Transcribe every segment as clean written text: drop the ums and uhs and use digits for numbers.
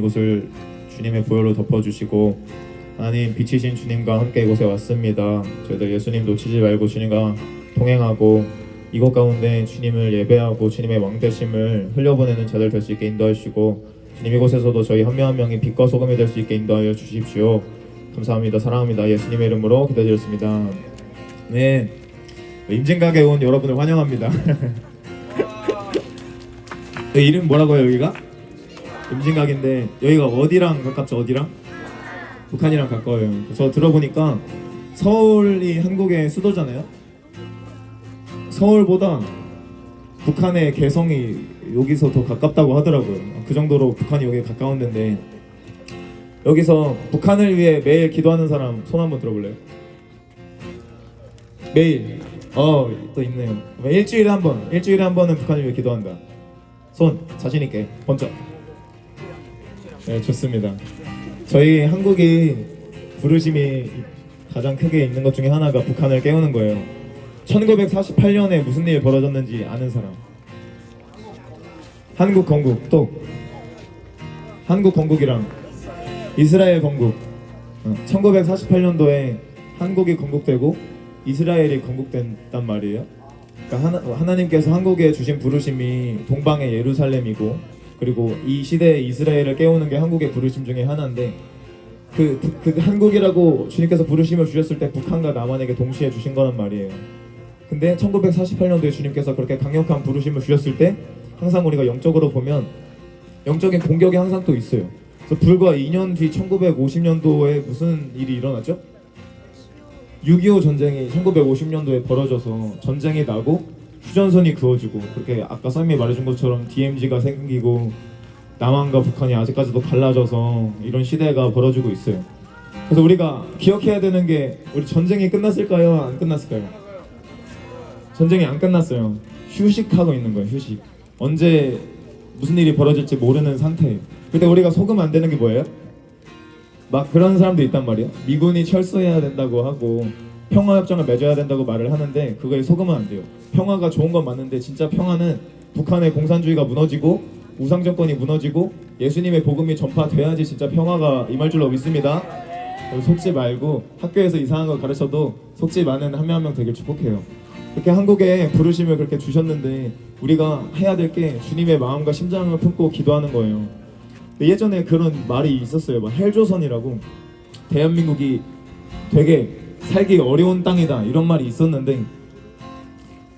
이곳을 주님의 보혈로 덮어주시고 하나님 빛이신 주님과 함께 이곳에 왔습니다. 저희들 예수님 놓치지 말고 주님과 동행하고 이곳 가운데 주님을 예배하고 주님의 왕되심을 흘려보내는 자들 될 수 있게 인도하시고 주님 이곳에서도 저희 한 명 한 명이 빛과 소금이 될 수 있게 인도하여 주십시오. 감사합니다. 사랑합니다. 예수님의 이름으로 기도드렸습니다. 네, 임진각에 온 여러분을 환영합니다. 네, 이름 뭐라고요 여기가? 임진각인데 여기가 어디랑 가깝죠? 어디랑? 북한이랑 가까워요. 저 들어보니까 서울이 한국의 수도잖아요. 서울보다 북한의 개성이 여기서 더 가깝다고 하더라고요. 그 정도로 북한이 여기에 가까운 데인데 여기서 북한을 위해 매일 기도하는 사람 손 한번 들어볼래요? 매일? 또 있네요. 일주일에 한 번은 북한을 위해 기도한다. 손 자신있게 번쩍. 네, 좋습니다. 저희 한국이 부르심이 가장 크게 있는 것 중에 하나가 북한을 깨우는 거예요. 1948년에 무슨 일이 벌어졌는지 아는 사람? 한국 건국, 또 한국 건국이랑 이스라엘 건국. 1948년도에 한국이 건국되고 이스라엘이 건국된단 말이에요. 그러니까 하나님께서 한국에 주신 부르심이 동방의 예루살렘이고, 그리고 이 시대의 이스라엘을 깨우는 게 한국의 부르심 중에 하나인데, 그 한국이라고 주님께서 부르심을 주셨을 때 북한과 남한에게 동시에 주신 거란 말이에요. 근데 1948년도에 주님께서 그렇게 강력한 부르심을 주셨을 때 항상 우리가 영적으로 보면 영적인 공격이 항상 또 있어요. 그래서 불과 2년 뒤 1950년도에 무슨 일이 일어났죠? 6.25 전쟁이 1950년도에 벌어져서 전쟁이 나고 휴전선이 그어지고, 그렇게 아까 쌤이 말해준 것처럼 DMZ가 생기고 남한과 북한이 아직까지도 갈라져서 이런 시대가 벌어지고 있어요. 그래서 우리가 기억해야 되는 게, 우리 전쟁이 끝났을까요? 안 끝났을까요? 전쟁이 안 끝났어요. 휴식하고 있는 거예요. 휴식. 언제 무슨 일이 벌어질지 모르는 상태예요. 근데 우리가 속으면 안 되는 게 뭐예요? 막 그런 사람도 있단 말이에요. 미군이 철수해야 된다고 하고 평화협정을 맺어야 된다고 말을 하는데 그거에 속으면 안 돼요. 평화가 좋은 건 맞는데 진짜 평화는 북한의 공산주의가 무너지고 우상정권이 무너지고 예수님의 복음이 전파돼야지 진짜 평화가 임할 줄로 믿습니다. 속지 말고 학교에서 이상한 거 가르쳐도 속지 마는 한 명 한 명 되길 축복해요. 그렇게 한국에 부르심을 그렇게 주셨는데 우리가 해야 될 게 주님의 마음과 심장을 품고 기도하는 거예요. 예전에 그런 말이 있었어요. 막 헬조선이라고, 대한민국이 되게 살기 어려운 땅이다 이런 말이 있었는데,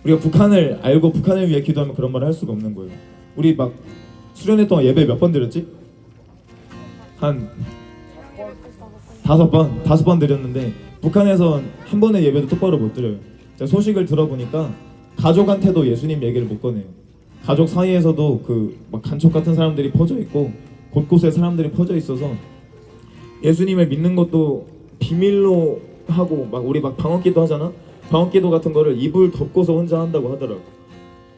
우리가 북한을 알고 북한을 위해 기도하면 그런 말을 할 수가 없는 거예요. 우리 막 수련회 동안 예배 몇 번 드렸지? 한 5번 드렸는데 북한에선 한 번의 예배도 똑바로 못 드려요. 제가 소식을 들어보니까 가족한테도 예수님 얘기를 못 꺼내요. 가족 사이에서도 그 막 간첩 같은 사람들이 퍼져 있고 곳곳에 사람들이 퍼져 있어서 예수님을 믿는 것도 비밀로 하고, 막 우리 막 방언기도 하잖아. 방언기도 같은 거를 이불 덮고서 혼자 한다고 하더라고.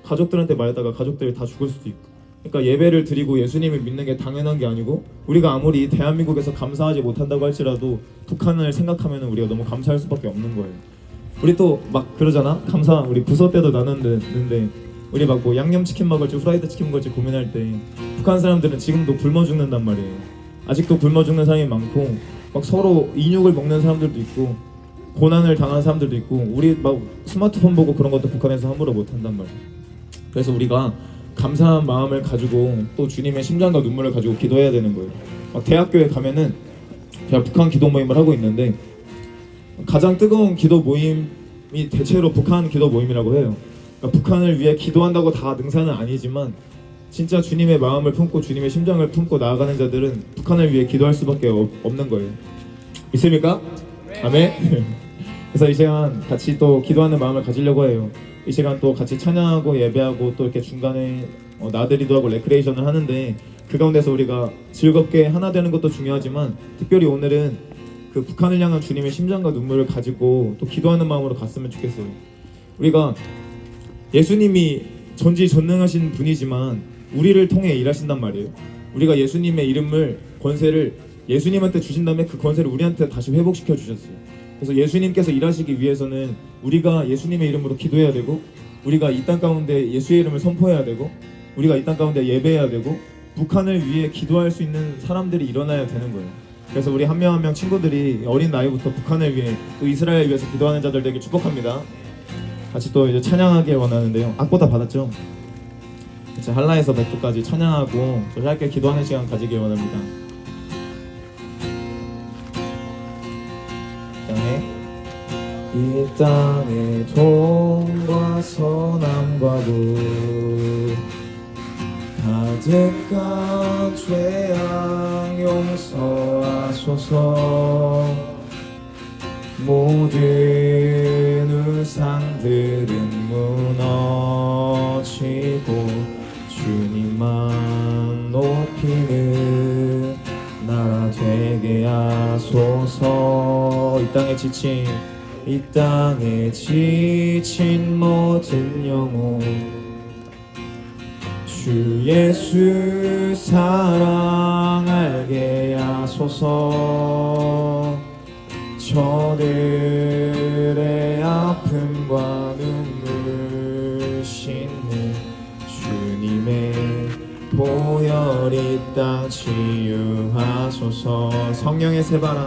가족들한테 말하다가 가족들이 다 죽을 수도 있고. 그러니까 예배를 드리고 예수님을 믿는 게 당연한 게 아니고, 우리가 아무리 대한민국에서 감사하지 못한다고 할지라도 북한을 생각하면 우리가 너무 감사할 수밖에 없는 거예요. 우리 또 막 그러잖아. 감사, 우리 부서 때도 나눴는데 우리 막 뭐 양념치킨 먹을지 후라이드 치킨 먹을지 고민할 때 북한 사람들은 지금도 굶어 죽는단 말이에요. 아직도 굶어 죽는 사람이 많고, 막 서로 인육을 먹는 사람들도 있고 고난을 당하는 사람들도 있고, 우리 막 스마트폰 보고 그런 것도 북한에서 함부로 못 한단 말이에요. 그래서 우리가 감사한 마음을 가지고 또 주님의 심장과 눈물을 가지고 기도해야 되는 거예요. 막 대학교에 가면은 제가 북한 기도 모임을 하고 있는데 가장 뜨거운 기도 모임이 대체로 북한 기도 모임이라고 해요. 그러니까 북한을 위해 기도한다고 다 능사는 아니지만 진짜 주님의 마음을 품고 주님의 심장을 품고 나아가는 자들은 북한을 위해 기도할 수밖에 없는 거예요. 믿습니까? 아멘. 그래서 이 시간 같이 또 기도하는 마음을 가지려고 해요. 이 시간 또 같이 찬양하고 예배하고 또 이렇게 중간에 나들이도 하고 레크레이션을 하는데, 그 가운데서 우리가 즐겁게 하나 되는 것도 중요하지만 특별히 오늘은 그 북한을 향한 주님의 심장과 눈물을 가지고 또 기도하는 마음으로 갔으면 좋겠어요. 우리가 예수님이 전지전능하신 분이지만 우리를 통해 일하신단 말이에요. 우리가 예수님의 이름을, 권세를 예수님한테 주신 다음에 그 권세를 우리한테 다시 회복시켜 주셨어요. 그래서 예수님께서 일하시기 위해서는 우리가 예수님의 이름으로 기도해야 되고, 우리가 이 땅 가운데 예수의 이름을 선포해야 되고, 우리가 이 땅 가운데 예배해야 되고, 북한을 위해 기도할 수 있는 사람들이 일어나야 되는 거예요. 그래서 우리 한 명 한 명 친구들이 어린 나이부터 북한을 위해 또 이스라엘 위해서 기도하는 자들 되길 축복합니다. 같이 또 이제 찬양하길 원하는데요. 악보 다 받았죠? 이제 한라에서 백두까지 찬양하고 또 짧게 기도하는 시간 가지길 원합니다. 이 땅에 동과 서남과 북 가득한 죄악 용서하소서. 모든 우상들은 무너지고 주님만 높이는 나라 되게 하소서. 이 땅에 지친 모든 영혼 주 예수 사랑 알게 하소서. 저들의 아픔과 눈물 씻는 주님의 보혈 이 땅 치유하소서. 성령의 새바람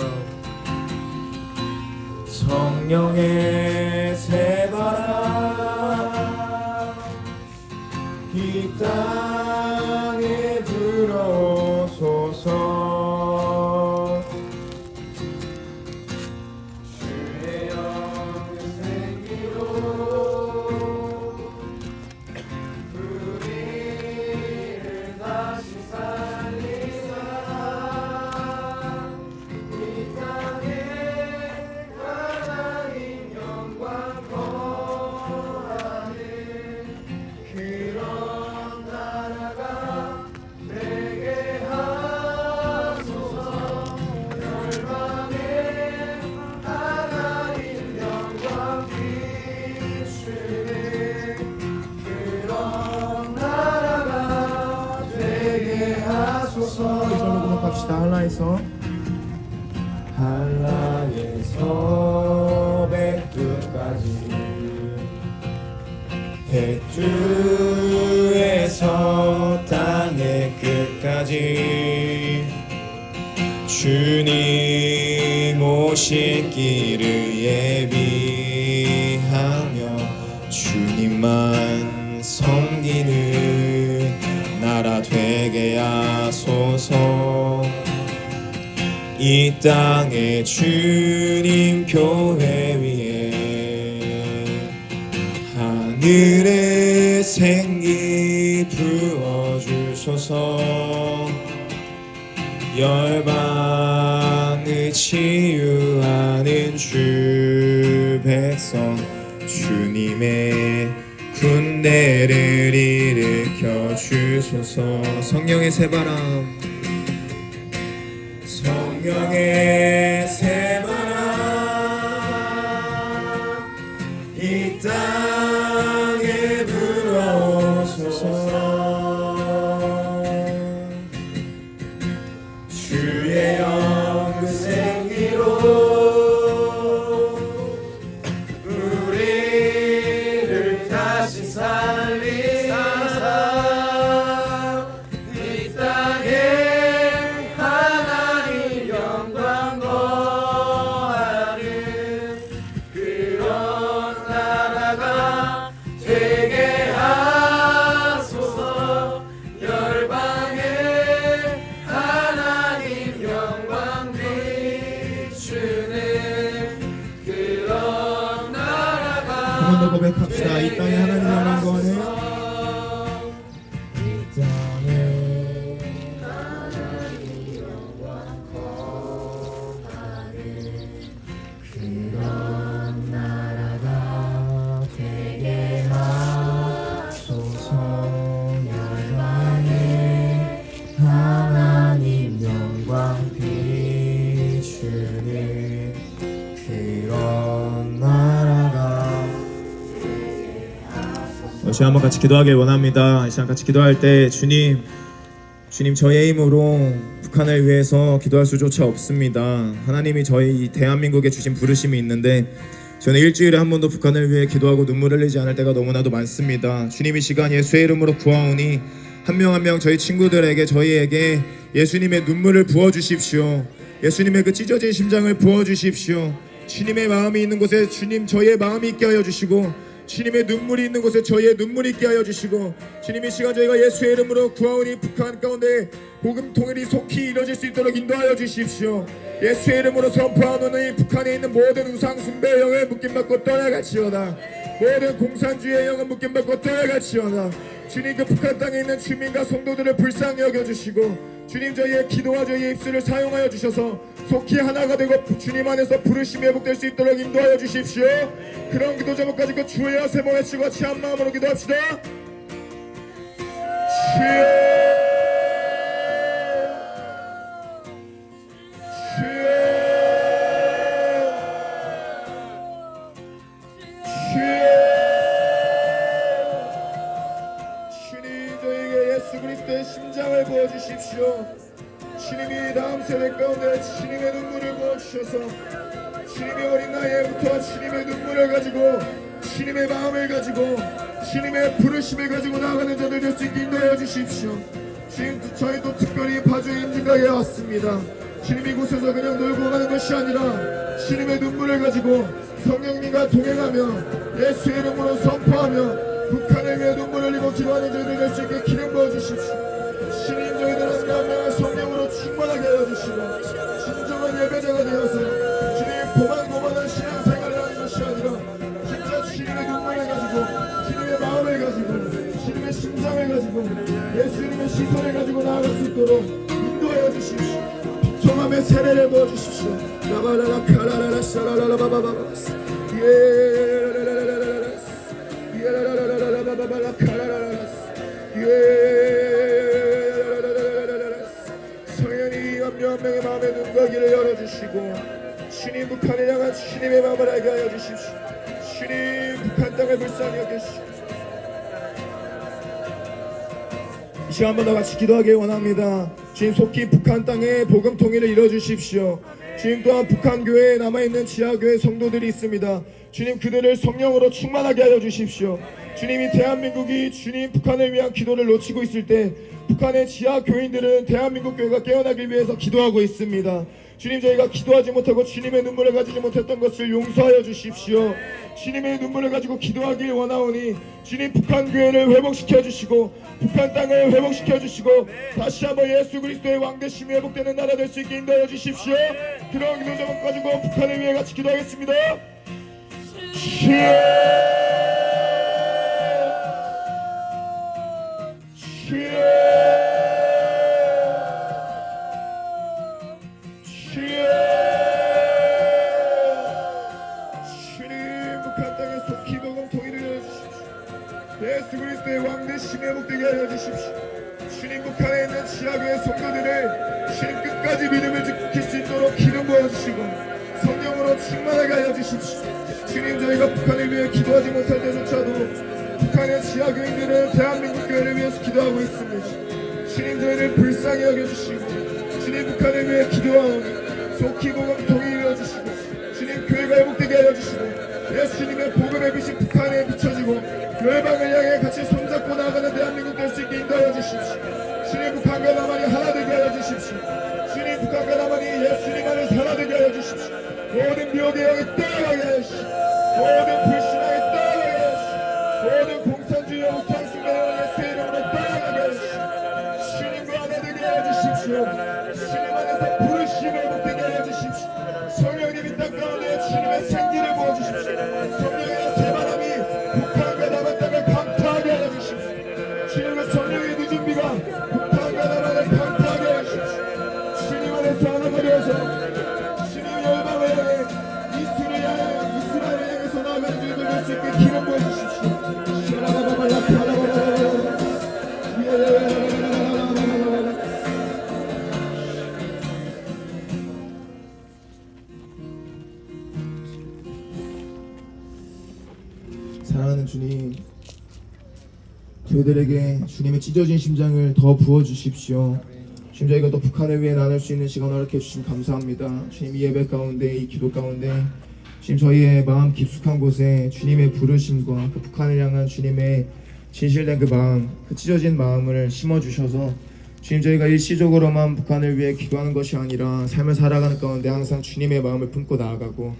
성령의 새바람 이 땅에 불어오소서. 주의 영의 생기로 우리를 다시 살리사. 이 땅에 하나님 영광 거하는 그런 나라가 되게 하소서. 열방에 하나님 영광 비추는 그런 나라가 되게 하소서. 이절로 고백합시다. 한라에서 백두까지 백두에서 땅의 끝까지 주님 오실 길을 예비하며 주님만 섬기는 나라 되게 하소서. 이 땅에 주님 교회 위에 하늘의 생기 부어주소서. 열방을 치유하는 주 백성 주님의 군대를 일으켜 주소서. 성령의 새바람 성령의 새바람 이 땅에 불어오소서. 주의 영그 생기로 우리를 다시 살리사. 이 땅에 하나님 영광 거하는 그런 나라가 되게 하소서. 열방에 하나님 영광 비추는 그런 나라가 한 번 더 고백합시다. 이 땅에 하나님 영광 거하는 그런 나라가 되게 하소서. 열방에 하나님 영광 비추는 그런 나라가 이 시간 한번 같이 기도하길 원합니다. 이 시간 같이 기도할 때 주님 저의 힘으로 북한을 위해서 기도할 수조차 없습니다. 하나님이 저희 이 대한민국에 주신 부르심이 있는데 저는 일주일에 한 번도 북한을 위해 기도하고 눈물 흘리지 않을 때가 너무나도 많습니다. 주님 이 시간 예수의 이름으로 구하오니 한 명 한 명 저희 친구들에게 저희에게 예수님의 눈물을 부어 주십시오. 예수님의 그 찢어진 심장을 부어 주십시오. 주님의 마음이 있는 곳에 주님 저희의 마음이 있게 하여 주시고, 주님의 눈물이 있는 곳에 저희의 눈물이 있게 하여 주시고, 주님 이 시간 저희가 예수의 이름으로 구하오니 북한 가운데 복음 통일이 속히 이루어질 수 있도록 인도하여 주십시오. 예수의 이름으로 선포하노니 북한에 있는 모든 우상 숭배의 영을 묶임받고 떠나갈지어다. 모든 공산주의의 영은 묶임받고 떠나갈지어다. 주님 그 북한 땅에 있는 주민과 성도들을 불쌍히 여겨주시고, 주님 저희의 기도와 저희의 입술을 사용하여 주셔서 속히 하나가 되고 주님 안에서 부르심이 회복될 수 있도록 인도하여 주십시오. 그런 기도 제목까지 그 주여 세 번 외치고 같이 한 마음으로 기도합시다. 주여, 주여, 주여. 주님 저희에게 예수 그리스도의 심장을 부어주십시오. 주님이 다음 세대 가운데 주님의 눈물을 부어주셔서 주님의 어린 나이에부터 주님의 눈물을 가지고 주님의 마음을 가지고 주님의 부르심을 가지고 나아가는 자들 될 수 있게 인도하여 주십시오. 주님 저희도 특별히 파주에 임진각에 왔습니다. 주님 이곳에서 그냥 놀고 가는 것이 아니라 주님의 눈물을 가지고 성령님과 동행하며 예수의 이름으로 선포하며 북한을 위해 눈물을 흘리고 기도하는 자들 될 수 있게 기름 부어주십시오. 주님 저희들 한 명 한 명을 성령으로 충만하게 하여 주시고 진정한 예배자가 되어서 주님 고만고만한 신앙생활을 하는 것이 아니라 진짜 주님의 눈물을 가지고 주님의 마음을 가지고 주님의 심장을 가지고 예수님의 시선을 가지고 나아갈 수 있도록 인도하여 주십시오. 비통함의 세례를 부어주십시오. 라바라라 카라라라 샤라라라 바바바바스 예라라라라라라 예라라라라라 바바바라 카라라라라스 성현이 한 명 한 명의 마음의 눈과 귀를 열어주시고 주님 북한을 향한 주님의 마음을 알게 하여 주십시오. 주님 북한 땅을 불쌍히 여기시오. 이 시간 한 번 더 같이 기도하길 원합니다. 주님 속히 북한 땅에 복음 통일을 이뤄주십시오. 주님 또한 북한 교회에 남아있는 지하교회 성도들이 있습니다. 주님 그들을 성령으로 충만하게 하여 주십시오. 주님이 대한민국이 주님 북한을 위한 기도를 놓치고 있을 때 북한의 지하 교인들은 대한민국 교회가 깨어나기 위해서 기도하고 있습니다. 주님 저희가 기도하지 못하고 주님의 눈물을 가지지 못했던 것을 용서하여 주십시오. 주님의 눈물을 가지고 기도하길 원하오니 주님 북한 교회를 회복시켜 주시고 북한 땅을 회복시켜 주시고 다시 한번 예수 그리스도의 왕되심이 회복되는 나라 될 수 있게 인도하여 주십시오. 그런 기도 제목 가지고 북한을 위해 같이 기도하겠습니다. 주여, 주여, 주여. 주님 북한 땅에 속히 복음 통일을 하여 주십시오. 예수 그리스도의 왕되심이 회복되게 하여 주십시오. 주님 북한에 있는 지하교회 성도들을 주님 끝까지 믿음을 지킬 수 있도록 기름 부어주시고 성령으로 충만하게 하여 주십시오. 주님 저희가 북한을 위해 기도하지 못할 때조차도 북한의 지하교인들은 대한민국 교회를 위해서 기도하고 있습니다. 주님 저희를 불쌍히 여겨주시고 주님 북한을 위해 기도하오니 속히 복음 통일을 이루어주시고 주님 교회가 회복되게 하여 주시고 예수님의 복음의 빛이 북한에 비춰지고 열방을 향해 같이 손잡고 나아가는 대한민국 될 수 있게 인도하여 주십시오. 주님 북한과 남한이 하나 되게 하여 주십시오. 주님 북한과 남한이 예수님 안에서 하나 되게 하여 주십시오. 모든 미혹의 영이 떠나가게 하여 주십시오. 모든 불신앙이 떠나가게 하여 주십시오. 모든 공산주의와 우상숭배와 예수의 이름으로 떠나가게 하여 주십시오. 주님과 하나 되게 하여 주십시오. 주님 안에서 부르심을 회복되게 하여 주십시오. 성령님 이 땅 가운데 주님의 생기를 부어주십시오. 성령의 새바람이 북한과 남한 땅을 강타하게 하여 주십시오. 주님의 성령의 늦은 비가 북한과 남한을 강타하게 하여 주십시오. 주님 안에서 하나가 되어서 주님 열방을 향해 이스라엘을 향해서 나아가는 줄을 볼 수 있게 기름 부어주십시오. 사랑하는 주님, 저희들에게 주님의 찢어진 심장을 더 부어주십시오. 주님 저희가 또 북한을 위해 나눌 수 있는 시간 허락해 주시면 감사합니다. 주님 이 예배 가운데 이 기도 가운데 주님 저희의 마음 깊숙한 곳에 주님의 부르심과 그 북한을 향한 주님의 진실된 그 마음, 그 찢어진 마음을 심어주셔서 주님, 저희가 일시적으로만 북한을 위해 기도하는 것이 아니라 삶을 살아가는 가운데 항상 주님의 마음을 품고 나아가고,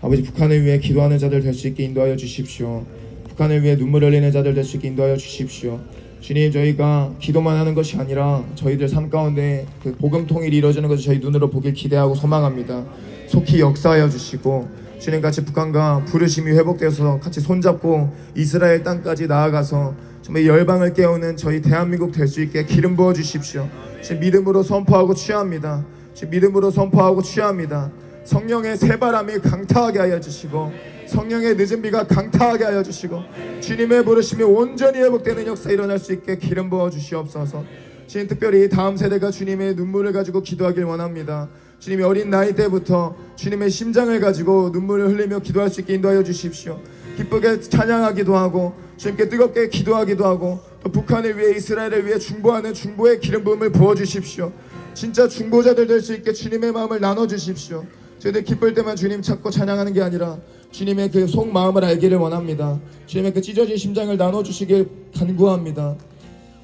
아버지, 북한을 위해 기도하는 자들 될 수 있게 인도하여 주십시오. 북한을 위해 눈물 흘리는 자들 될 수 있게 인도하여 주십시오. 주님, 저희가 기도만 하는 것이 아니라 저희들 삶 가운데 그 복음 통일이 이루어지는 것을 저희 눈으로 보길 기대하고 소망합니다. 속히 역사하여 주시고, 주님, 같이 북한과 부르심이 회복되어서 같이 손잡고 이스라엘 땅까지 나아가서 정말 열방을 깨우는 저희 대한민국 될 수 있게 기름 부어 주십시오. 지금 믿음으로 선포하고 취합니다. 지금 믿음으로 선포하고 취합니다. 성령의 새바람이 강타하게 하여 주시고, 성령의 늦은 비가 강타하게 하여 주시고, 주님의 부르심이 온전히 회복되는 역사 일어날 수 있게 기름 부어 주시옵소서. 주님, 특별히 다음 세대가 주님의 눈물을 가지고 기도하길 원합니다. 주님이 어린 나이 때부터 주님의 심장을 가지고 눈물을 흘리며 기도할 수 있게 인도하여 주십시오. 기쁘게 찬양하기도 하고 주님께 뜨겁게 기도하기도 하고, 또 북한을 위해 이스라엘을 위해 중보하는 중보의 기름 부음을 부어주십시오. 진짜 중보자들 될 수 있게 주님의 마음을 나눠주십시오. 저희들 기쁠 때만 주님 찾고 찬양하는 게 아니라 주님의 그 속마음을 알기를 원합니다. 주님의 그 찢어진 심장을 나눠주시길 간구합니다.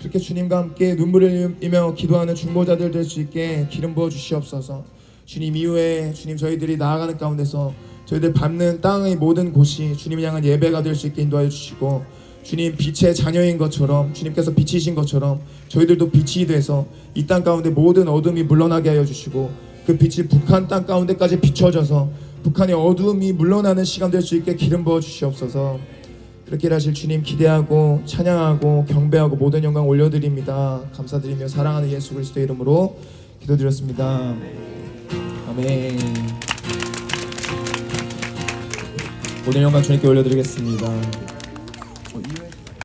그렇게 주님과 함께 눈물을 흘리며 기도하는 중보자들 될 수 있게 기름 부어 주시옵소서. 주님, 이후에 주님, 저희들이 나아가는 가운데서 저희들 밟는 땅의 모든 곳이 주님 향한 예배가 될 수 있게 인도하여 주시고, 주님, 빛의 자녀인 것처럼, 주님께서 빛이신 것처럼 저희들도 빛이 돼서 이 땅 가운데 모든 어둠이 물러나게 하여 주시고, 그 빛이 북한 땅 가운데까지 비춰져서 북한의 어둠이 물러나는 시간 될 수 있게 기름 부어 주시옵소서. 그렇게 하실 주님 기대하고 찬양하고 경배하고 모든 영광 올려드립니다. 감사드리며 사랑하는 예수 그리스도의 이름으로 기도드렸습니다. 아멘. 모든 영광 주님께 올려드리겠습니다.